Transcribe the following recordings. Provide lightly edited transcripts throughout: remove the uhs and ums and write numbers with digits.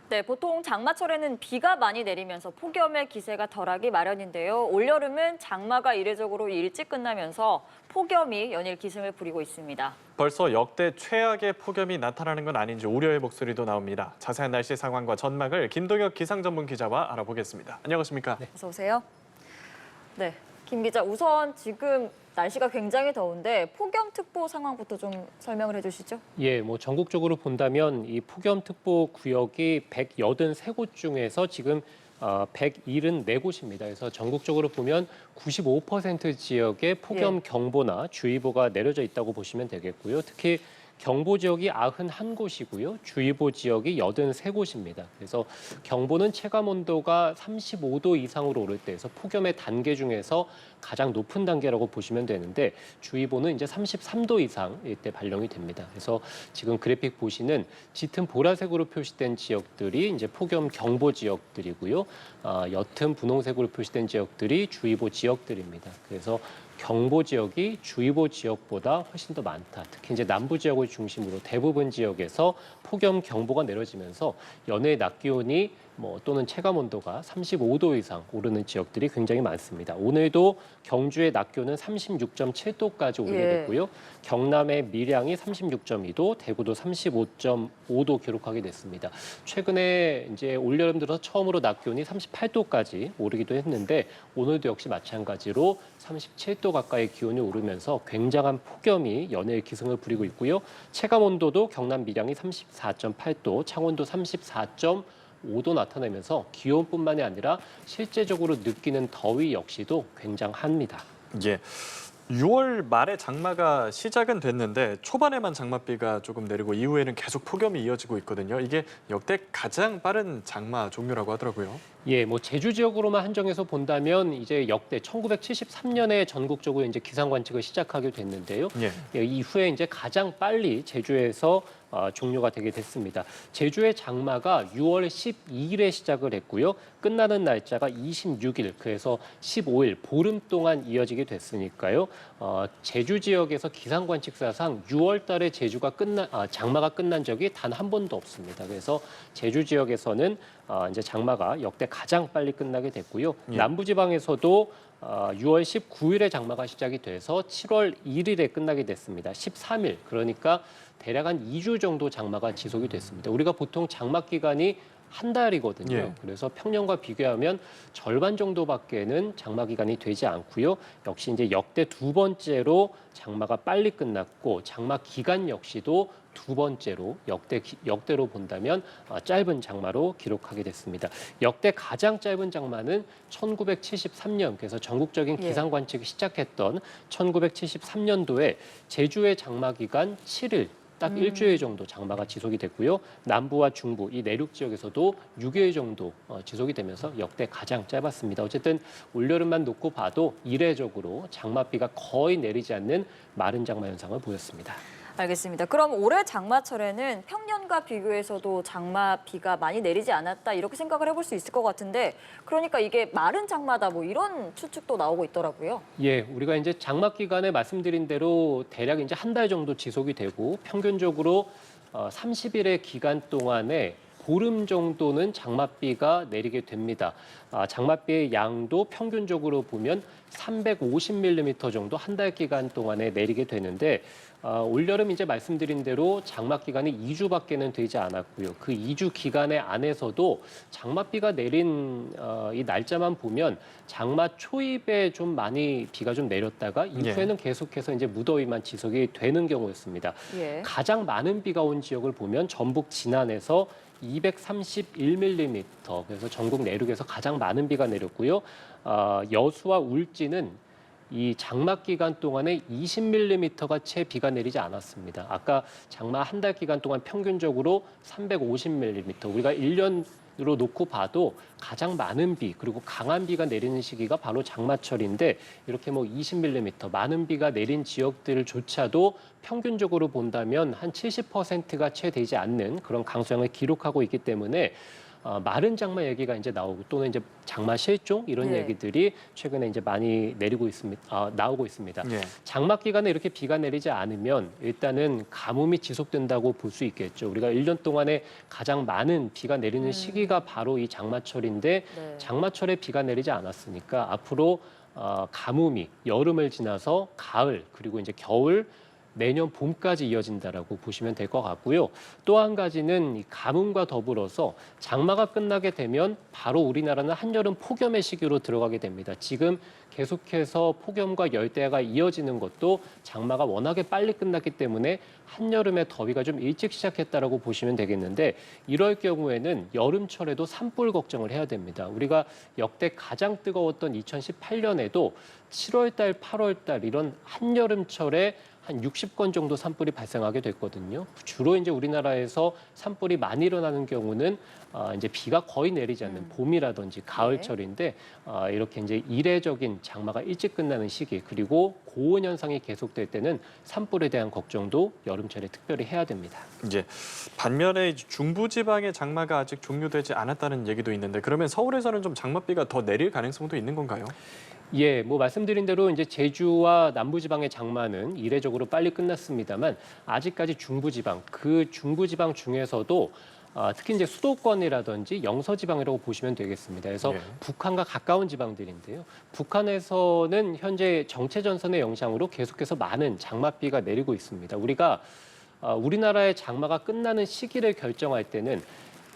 네, 보통 장마철에는 비가 많이 내리면서 폭염의 기세가 덜하기 마련인데요. 올여름은 장마가 이례적으로 일찍 끝나면서 폭염이 연일 기승을 부리고 있습니다. 벌써 역대 최악의 폭염이 나타나는 건 아닌지 우려의 목소리도 나옵니다. 자세한 날씨 상황과 전망을 김동혁 기상 전문 기자와 알아보겠습니다. 안녕하십니까? 네. 어서 오세요. 네, 김 기자, 우선 지금 날씨가 굉장히 더운데 폭염특보 상황부터 좀 설명을 해주시죠. 예, 전국적으로 본다면 이 폭염특보 구역이 183곳 중에서 지금 174곳입니다. 그래서 전국적으로 보면 95% 지역에 폭염 경보나 주의보가 내려져 있다고 보시면 되겠고요. 특히 경보 지역이 91곳이고요. 주의보 지역이 83곳입니다. 그래서 경보는 체감 온도가 35도 이상으로 오를 때에서 폭염의 단계 중에서 가장 높은 단계라고 보시면 되는데 주의보는 이제 33도 이상 이때 발령이 됩니다. 그래서 지금 그래픽 보시는 짙은 보라색으로 표시된 지역들이 이제 폭염 경보 지역들이고요. 옅은 분홍색으로 표시된 지역들이 주의보 지역들입니다. 그래서 경보 지역이 주의보 지역보다 훨씬 더 많다. 특히 이제 남부 지역을 중심으로 대부분 지역에서 폭염 경보가 내려지면서 연의 낮 기온이 또는 체감 온도가 35도 이상 오르는 지역들이 굉장히 많습니다. 오늘도 경주의 낮 기온은 36.7도까지 오르게 됐고요. 경남의 밀양이 36.2도, 대구도 35.5도 기록하게 됐습니다. 최근에 이제 올여름 들어서 처음으로 낮 기온이 38도까지 오르기도 했는데 오늘도 역시 마찬가지로 37도 가까이 기온이 오르면서 굉장한 폭염이 연일 기승을 부리고 있고요. 체감 온도도 경남 밀양이 34.8도, 창원도 34.5도 나타내면서 기온뿐만이 아니라 실제적으로 느끼는 더위 역시도 굉장합니다. 예. 6월 말에 장마가 시작은 됐는데 초반에만 장맛비가 조금 내리고 이후에는 계속 폭염이 이어지고 있거든요. 이게 역대 가장 빠른 장마 종류라고 하더라고요. 예, 제주 지역으로만 한정해서 본다면 이제 역대 1973년에 전국적으로 이제 기상 관측을 시작하게 됐는데요. 이후에 이제 가장 빨리 제주에서 종료가 되게 됐습니다. 제주의 장마가 6월 12일에 시작을 했고요. 끝나는 날짜가 26일, 그래서 15일 보름 동안 이어지게 됐으니까요. 제주 지역에서 기상 관측사상 6월 달에 장마가 끝난 적이 단 한 번도 없습니다. 그래서 제주 지역에서는 이제 장마가 역대 가장 빨리 끝나게 됐고요. 남부지방에서도 6월 19일에 장마가 시작이 돼서 7월 1일에 끝나게 됐습니다. 13일, 그러니까 대략 한 2주 정도 장마가 지속이 됐습니다. 우리가 보통 장마 기간이 한 달이거든요. 그래서 평년과 비교하면 절반 정도밖에는 장마 기간이 되지 않고요. 역시 이제 역대 두 번째로 장마가 빨리 끝났고 장마 기간 역시도 두 번째로 역대로 본다면 짧은 장마로 기록하게 됐습니다. 역대 가장 짧은 장마는 1973년, 그래서 전국적인 기상 관측이 시작했던 1973년도에 제주의 장마 기간 7일, 딱 일주일 정도 장마가 지속이 됐고요. 남부와 중부, 이 내륙 지역에서도 6일 정도 지속이 되면서 역대 가장 짧았습니다. 어쨌든 올여름만 놓고 봐도 이례적으로 장맛비가 거의 내리지 않는 마른 장마 현상을 보였습니다. 알겠습니다. 그럼 올해 장마철에는 평년과 비교해서도 장마비가 많이 내리지 않았다 이렇게 생각을 해볼 수 있을 것 같은데 그러니까 이게 마른 장마다 이런 추측도 나오고 있더라고요. 예, 우리가 이제 장마 기간에 말씀드린 대로 대략 이제 한 달 정도 지속이 되고 평균적으로 30일의 기간 동안에 보름 정도는 장맛비가 내리게 됩니다. 장맛비의 양도 평균적으로 보면 350mm 정도 한 달 기간 동안에 내리게 되는데 올여름 이제 말씀드린 대로 장맛 기간이 2주밖에는 되지 않았고요. 그 2주 기간의 안에서도 장맛비가 내린 이 날짜만 보면 장마 초입에 좀 많이 비가 좀 내렸다가 이후에는 계속해서 이제 무더위만 지속이 되는 경우였습니다. 가장 많은 비가 온 지역을 보면 전북 진안에서 231mm, 그래서 전국 내륙에서 가장 많은 비가 내렸고요. 여수와 울진은 이 장마 기간 동안에 20mm가 채 비가 내리지 않았습니다. 아까 장마 한 달 기간 동안 평균적으로 350mm, 우리가 1년으로 놓고 봐도 가장 많은 비 그리고 강한 비가 내리는 시기가 바로 장마철인데 이렇게 20mm 많은 비가 내린 지역들조차도 평균적으로 본다면 한 70%가 채 되지 않는 그런 강수량을 기록하고 있기 때문에 마른 장마 얘기가 이제 나오고 또는 이제 장마 실종 이런 네. 얘기들이 최근에 이제 많이 나오고 있습니다. 예. 장마 기간에 이렇게 비가 내리지 않으면 일단은 가뭄이 지속된다고 볼 수 있겠죠. 우리가 1년 동안에 가장 많은 비가 내리는 시기가 바로 이 장마철인데 네. 장마철에 비가 내리지 않았으니까 앞으로 가뭄이 여름을 지나서 가을 그리고 이제 겨울 내년 봄까지 이어진다라고 보시면 될 것 같고요. 또 한 가지는 이 가뭄과 더불어서 장마가 끝나게 되면 바로 우리나라는 한여름 폭염의 시기로 들어가게 됩니다. 지금 계속해서 폭염과 열대야가 이어지는 것도 장마가 워낙에 빨리 끝났기 때문에 한여름에 더위가 좀 일찍 시작했다라고 보시면 되겠는데 이럴 경우에는 여름철에도 산불 걱정을 해야 됩니다. 우리가 역대 가장 뜨거웠던 2018년에도 7월 달, 8월 달 이런 한여름철에 한 60건 정도 산불이 발생하게 됐거든요. 주로 이제 우리나라에서 산불이 많이 일어나는 경우는 이제 비가 거의 내리지 않는 봄이라든지 가을철인데 이렇게 이제 이례적인 장마가 일찍 끝나는 시기 그리고 고온 현상이 계속될 때는 산불에 대한 걱정도 여름철에 특별히 해야 됩니다. 이제 반면에 중부지방의 장마가 아직 종료되지 않았다는 얘기도 있는데 그러면 서울에서는 좀 장맛비가 더 내릴 가능성도 있는 건가요? 예, 뭐 말씀드린 대로 이제 제주와 남부지방의 장마는 이례적으로 빨리 끝났습니다만 아직까지 중부지방, 그 중부지방 중에서도 특히 이제 수도권이라든지 영서지방이라고 보시면 되겠습니다. 그래서 예. 북한과 가까운 지방들인데요. 북한에서는 현재 정체전선의 영향으로 계속해서 많은 장맛비가 내리고 있습니다. 우리가 우리나라의 장마가 끝나는 시기를 결정할 때는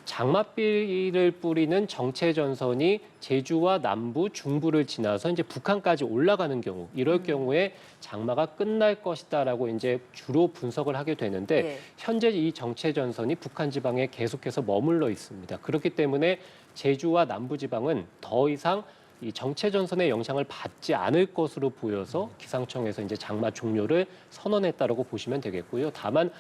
장맛비를 뿌리는 정체전선이 제주와 남부, 중부를 지나서 이제 북한까지 올라가는 경우, 이럴 경우에 장마가 끝날 것이다라고 이제 주로 분석을 하게 되는데 예. 현재 이 정체전선이 북한 지방에 계속해서 머물러 있습니다. 그렇기 때문에 제주와 남부 지방은 더 이상 이 정체전선의 영향을 받지 않을 것으로 보여서 기상청에서 이제 장마 종료를 선언했다라고 보시면 되겠고요. 다만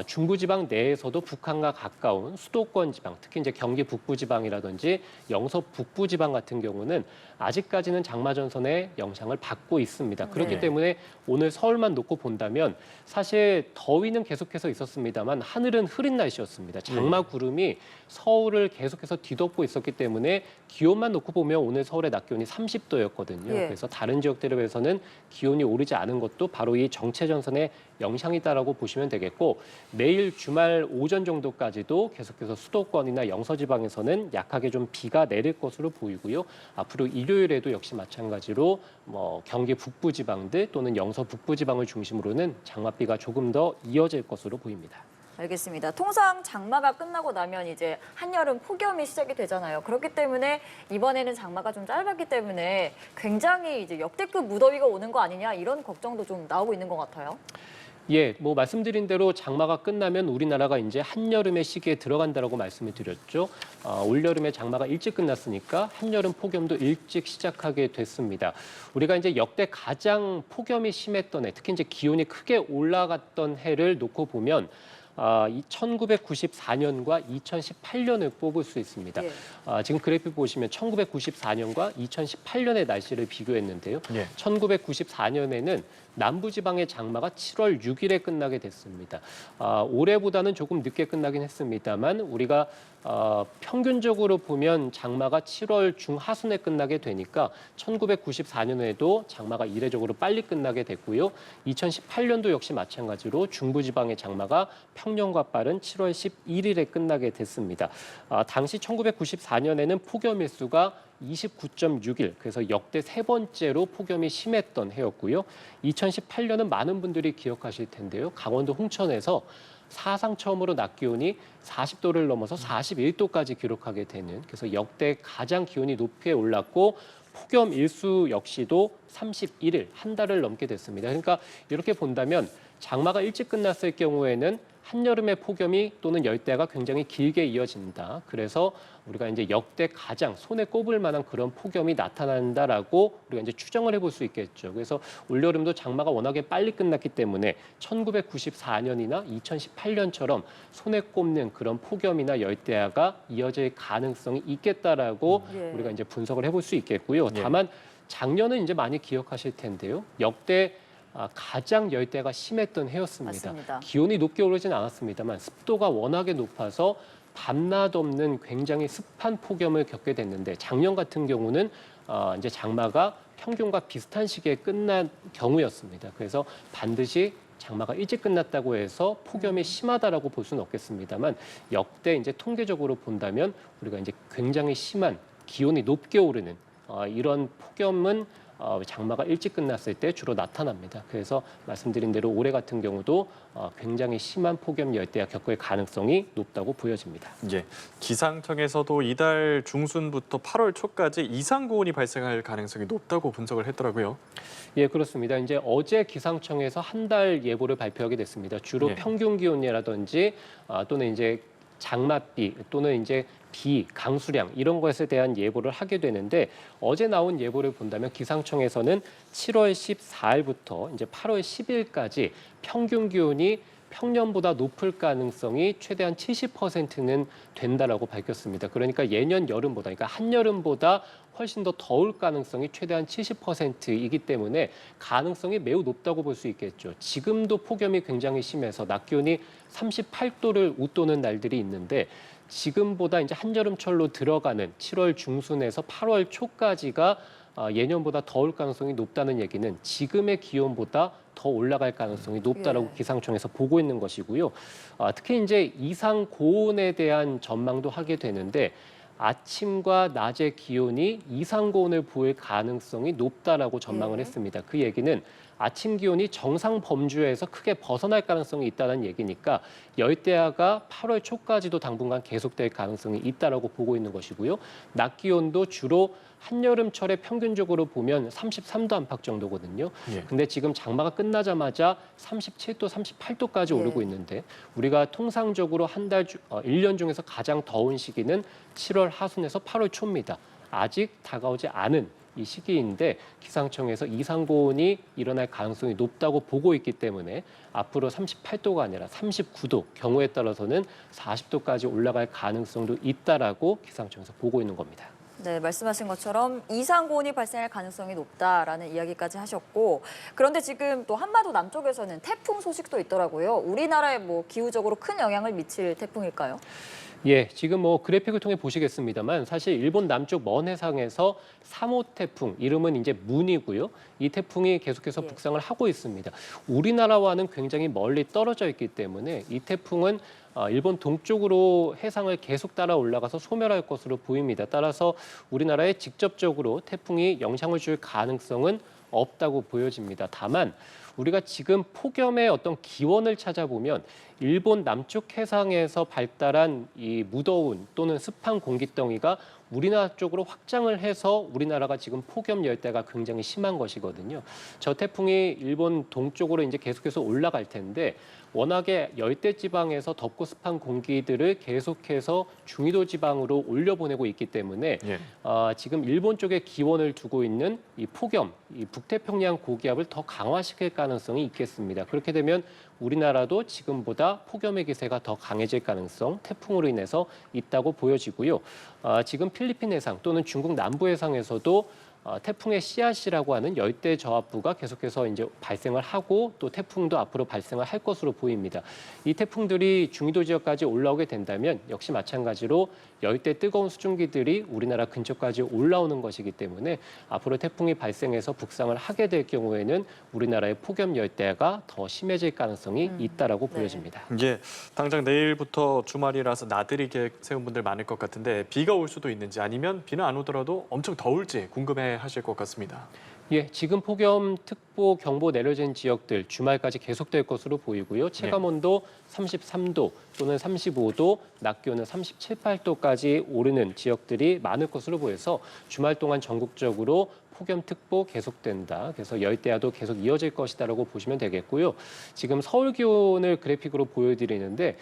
중부지방 내에서도 북한과 가까운 수도권 지방, 특히 이제 경기 북부지방이라든지 영서 북부지방 같은 경우는 아직까지는 장마전선의 영향을 받고 있습니다. 그렇기 네. 때문에 오늘 서울만 놓고 본다면 사실 더위는 계속해서 있었습니다만 하늘은 흐린 날씨였습니다. 장마 구름이 서울을 계속해서 뒤덮고 있었기 때문에 기온만 놓고 보면 오늘 서울의 낮 기온이 30도였거든요. 예. 그래서 다른 지역들에 비해서는 기온이 오르지 않은 것도 바로 이 정체전선의 영향이다라고 보시면 되겠고 내일 주말 오전 정도까지도 계속해서 수도권이나 영서지방에서는 약하게 좀 비가 내릴 것으로 보이고요. 앞으로 일요일에도 역시 마찬가지로 경기 북부지방들 또는 영서 북부지방을 중심으로는 장맛비가 조금 더 이어질 것으로 보입니다. 알겠습니다. 통상 장마가 끝나고 나면 이제 한여름 폭염이 시작이 되잖아요. 그렇기 때문에 이번에는 장마가 좀 짧았기 때문에 굉장히 이제 역대급 무더위가 오는 거 아니냐 이런 걱정도 좀 나오고 있는 것 같아요. 예, 뭐 말씀드린 대로 장마가 끝나면 우리나라가 이제 한여름의 시기에 들어간다라고 말씀을 드렸죠. 올여름에 장마가 일찍 끝났으니까 한여름 폭염도 일찍 시작하게 됐습니다. 우리가 이제 역대 가장 폭염이 심했던 해, 특히 이제 기온이 크게 올라갔던 해를 놓고 보면 1994년과 2018년을 뽑을 수 있습니다. 예. 지금 그래프 보시면 1994년과 2018년의 날씨를 비교했는데요. 예. 1994년에는 남부지방의 장마가 7월 6일에 끝나게 됐습니다. 올해보다는 조금 늦게 끝나긴 했습니다만 우리가 평균적으로 보면 장마가 7월 중하순에 끝나게 되니까 1994년에도 장마가 이례적으로 빨리 끝나게 됐고요. 2018년도 역시 마찬가지로 중부지방의 장마가 평년과 빠른 7월 11일에 끝나게 됐습니다. 당시 1994년에는 폭염 일수가 29.6일, 그래서 역대 세 번째로 폭염이 심했던 해였고요. 2018년은 많은 분들이 기억하실 텐데요. 강원도 홍천에서 사상 처음으로 낮 기온이 40도를 넘어서 41도까지 기록하게 되는, 그래서 역대 가장 기온이 높게 올랐고 폭염 일수 역시도 31일, 한 달을 넘게 됐습니다. 그러니까 이렇게 본다면 장마가 일찍 끝났을 경우에는 한여름의 폭염이 또는 열대가 굉장히 길게 이어진다. 그래서 우리가 이제 역대 가장 손에 꼽을 만한 그런 폭염이 나타난다라고 우리가 이제 추정을 해볼 수 있겠죠. 그래서 올여름도 장마가 워낙에 빨리 끝났기 때문에 1994년이나 2018년처럼 손에 꼽는 그런 폭염이나 열대야가 이어질 가능성이 있겠다라고 예. 우리가 이제 분석을 해볼 수 있겠고요. 예. 다만 작년은 이제 많이 기억하실 텐데요. 역대 가장 열대가 심했던 해였습니다. 맞습니다. 기온이 높게 오르진 않았습니다만 습도가 워낙에 높아서 밤낮 없는 굉장히 습한 폭염을 겪게 됐는데 작년 같은 경우는 이제 장마가 평균과 비슷한 시기에 끝난 경우였습니다. 그래서 반드시 장마가 일찍 끝났다고 해서 폭염이 심하다라고 볼 수는 없겠습니다만 역대 이제 통계적으로 본다면 우리가 이제 굉장히 심한 기온이 높게 오르는 이런 폭염은 장마가 일찍 끝났을 때 주로 나타납니다. 그래서 말씀드린 대로 올해 같은 경우도 굉장히 심한 폭염 열대야 겪을 가능성이 높다고 보여집니다. 예, 기상청에서도 이달 중순부터 8월 초까지 이상 고온이 발생할 가능성이 높다고 분석을 했더라고요. 예, 그렇습니다. 이제 어제 기상청에서 한 달 예보를 발표하게 됐습니다. 주로 예. 평균 기온이라든지 또는 이제 장맛비 또는 이제 비, 강수량 이런 것에 대한 예보를 하게 되는데 어제 나온 예보를 본다면 기상청에서는 7월 14일부터 이제 8월 10일까지 평균 기온이 평년보다 높을 가능성이 최대한 70%는 된다라고 밝혔습니다. 그러니까 예년 여름보다, 그러니까 한여름보다 훨씬 더 더울 가능성이 최대한 70%이기 때문에 가능성이 매우 높다고 볼 수 있겠죠. 지금도 폭염이 굉장히 심해서 낮 기온이 38도를 웃도는 날들이 있는데 지금보다 이제 한여름철로 들어가는 7월 중순에서 8월 초까지가 예년보다 더울 가능성이 높다는 얘기는 지금의 기온보다 더 올라갈 가능성이 높다라고 예. 기상청에서 보고 있는 것이고요. 특히 이제 이상 고온에 대한 전망도 하게 되는데 아침과 낮의 기온이 이상 고온을 보일 가능성이 높다라고 전망을 예. 했습니다. 그 얘기는 아침 기온이 정상 범주에서 크게 벗어날 가능성이 있다는 얘기니까 열대야가 8월 초까지도 당분간 계속될 가능성이 있다라고 보고 있는 것이고요. 낮 기온도 주로 한여름철에 평균적으로 보면 33도 안팎 정도거든요. 예. 근데 지금 장마가 끝나자마자 37도, 38도까지 예. 오르고 있는데 우리가 통상적으로 1년 중에서 가장 더운 시기는 7월 하순에서 8월 초입니다. 아직 다가오지 않은 이 시기인데 기상청에서 이상 고온이 일어날 가능성이 높다고 보고 있기 때문에 앞으로 38도가 아니라 39도, 경우에 따라서는 40도까지 올라갈 가능성도 있다라고 기상청에서 보고 있는 겁니다. 네, 말씀하신 것처럼 이상 고온이 발생할 가능성이 높다라는 이야기까지 하셨고, 그런데 지금 또 한반도 남쪽에서는 태풍 소식도 있더라고요. 우리나라에 뭐 기후적으로 큰 영향을 미칠 태풍일까요? 예, 지금 뭐 그래픽을 통해 보시겠습니다만 사실 일본 남쪽 먼 해상에서 3호 태풍, 이름은 이제 문이고요. 이 태풍이 계속해서 예. 북상을 하고 있습니다. 우리나라와는 굉장히 멀리 떨어져 있기 때문에 이 태풍은 일본 동쪽으로 해상을 계속 따라 올라가서 소멸할 것으로 보입니다. 따라서 우리나라에 직접적으로 태풍이 영향을 줄 가능성은 없다고 보여집니다. 다만 우리가 지금 폭염의 어떤 기원을 찾아보면 일본 남쪽 해상에서 발달한 이 무더운 또는 습한 공기덩이가 우리나라 쪽으로 확장을 해서 우리나라가 지금 폭염 열대가 굉장히 심한 것이거든요. 저 태풍이 일본 동쪽으로 이제 계속해서 올라갈 텐데 워낙에 열대 지방에서 덥고 습한 공기들을 계속해서 중위도 지방으로 올려보내고 있기 때문에 예. 지금 일본 쪽에 기원을 두고 있는 이 폭염, 이 북태평양 고기압을 더 강화시킬 가능성이 있겠습니다. 그렇게 되면 우리나라도 지금보다 폭염의 기세가 더 강해질 가능성, 태풍으로 인해서 있다고 보여지고요. 지금 필리핀 해상 또는 중국 남부 해상에서도 태풍의 씨앗이라고 하는 열대 저압부가 계속해서 이제 발생을 하고 또 태풍도 앞으로 발생을 할 것으로 보입니다. 이 태풍들이 중위도 지역까지 올라오게 된다면 역시 마찬가지로 열대 뜨거운 수증기들이 우리나라 근처까지 올라오는 것이기 때문에 앞으로 태풍이 발생해서 북상을 하게 될 경우에는 우리나라의 폭염 열대가 더 심해질 가능성이 있다라고 네. 보여집니다. 예, 당장 내일부터 주말이라서 나들이 계획 세운 분들 많을 것 같은데 비가 올 수도 있는지 아니면 비는 안 오더라도 엄청 더울지 궁금해 하실 것 같습니다. 예, 지금 폭염특보 경보 내려진 지역들 주말까지 계속될 것으로 보이고요. 체감온도 33도 또는 35도, 낮 기온은 37, 8도까지 오르는 지역들이 많을 것으로 보여서 주말 동안 전국적으로 폭염특보 계속된다. 그래서 열대야도 계속 이어질 것이다라고 보시면 되겠고요. 지금 서울 기온을 그래픽으로 보여드리는데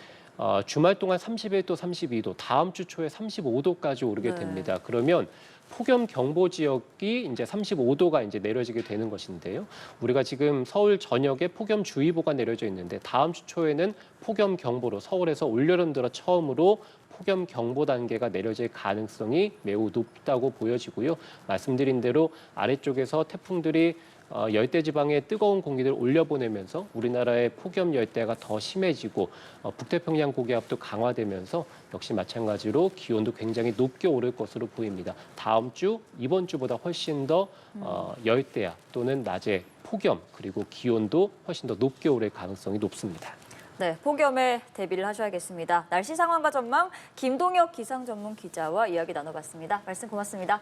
주말 동안 31도, 32도, 다음 주 초에 35도까지 오르게 네. 됩니다. 그러면 폭염 경보 지역이 이제 35도가 이제 내려지게 되는 것인데요. 우리가 지금 서울 전역에 폭염 주의보가 내려져 있는데 다음 주 초에는 폭염 경보로 서울에서 올여름 들어 처음으로 폭염 경보 단계가 내려질 가능성이 매우 높다고 보여지고요. 말씀드린 대로 아래쪽에서 태풍들이 열대 지방의 뜨거운 공기를 올려보내면서 우리나라의 폭염 열대가 더 심해지고 북태평양 고기압도 강화되면서 역시 마찬가지로 기온도 굉장히 높게 오를 것으로 보입니다. 다음 주, 이번 주보다 훨씬 더 열대야 또는 낮에 폭염 그리고 기온도 훨씬 더 높게 오를 가능성이 높습니다. 네, 폭염에 대비를 하셔야겠습니다. 날씨 상황과 전망 김동혁 기상 전문 기자와 이야기 나눠봤습니다. 말씀 고맙습니다.